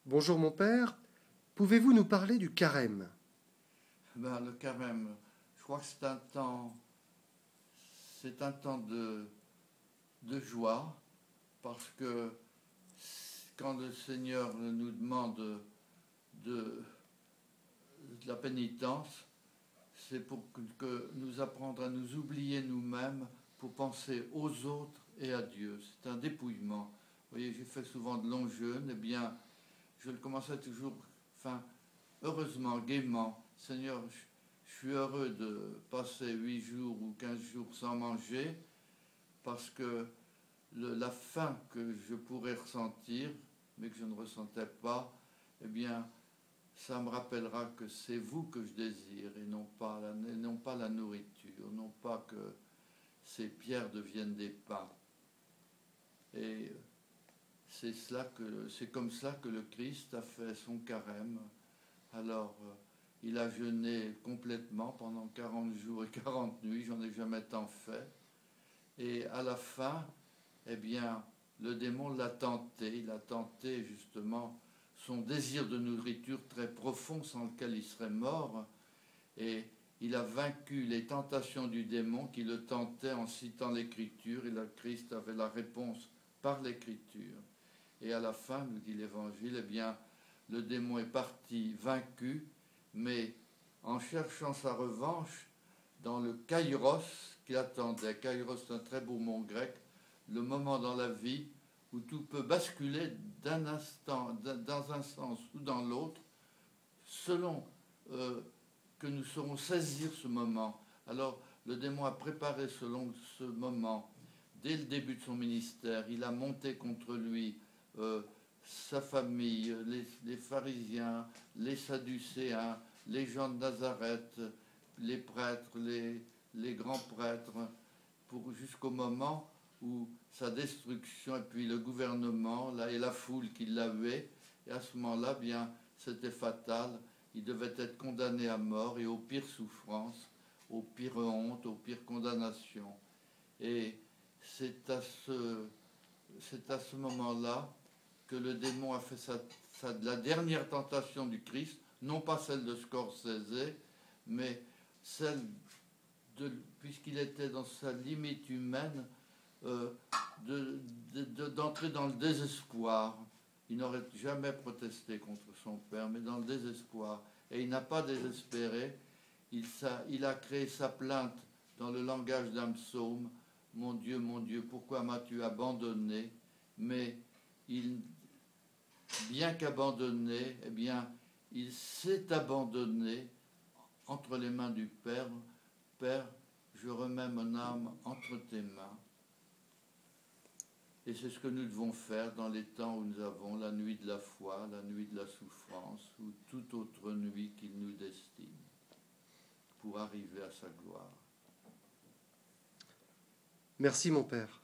Bonjour mon père, pouvez-vous nous parler du carême? Le carême, je crois que c'est un temps de joie, parce que quand le Seigneur nous demande de la pénitence, c'est pour que nous apprendre à nous oublier nous-mêmes pour penser aux autres et à Dieu. C'est un dépouillement. Vous voyez, j'ai fait souvent de longs jeûnes, eh bien, je le commençais toujours, heureusement, gaiement. Seigneur, je suis heureux de passer 8 jours ou 15 jours sans manger, parce que la faim que je pourrais ressentir, mais que je ne ressentais pas, eh bien, ça me rappellera que c'est vous que je désire et non pas la nourriture, non pas que ces pierres deviennent des pains. Et c'est comme cela que le Christ a fait son carême. Alors, il a jeûné complètement pendant 40 jours et 40 nuits, j'en ai jamais tant fait. Et à la fin, eh bien, le démon l'a tenté, il a tenté justement son désir de nourriture très profond sans lequel il serait mort. Et il a vaincu les tentations du démon qui le tentait en citant l'Écriture, et le Christ avait la réponse par l'Écriture. Et à la fin, nous dit l'Évangile, eh bien, le démon est parti vaincu, mais en cherchant sa revanche dans le kairos qu'il attendait. Kairos, c'est un très beau mot grec, le moment dans la vie où tout peut basculer d'un instant, dans un sens ou dans l'autre, selon que nous saurons saisir ce moment. Alors, le démon a préparé selon ce moment, dès le début de son ministère, il a monté contre lui sa famille, les pharisiens, les sadducéens, les gens de Nazareth, les prêtres, les grands prêtres, jusqu'au moment où sa destruction, et puis le gouvernement, là, et la foule qui l'a hué, et à ce moment-là, bien, c'était fatal. Il devait être condamné à mort et aux pires souffrances, aux pires hontes, aux pires condamnations. Et c'est à ce moment-là que le démon a fait la dernière tentation du Christ, non pas celle de Scorsese, mais celle puisqu'il était dans sa limite humaine, d'entrer dans le désespoir. Il n'aurait jamais protesté contre son père, mais dans le désespoir. Et il n'a pas désespéré. Il a créé sa plainte dans le langage d'un psaume. Mon Dieu, pourquoi m'as-tu abandonné? Mais bien qu'abandonné, eh bien, il s'est abandonné entre les mains du Père. Père, je remets mon âme entre tes mains. Et c'est ce que nous devons faire dans les temps où nous avons la nuit de la foi, la nuit de la souffrance, ou toute autre nuit qu'il nous destine, pour arriver à sa gloire. Merci mon père.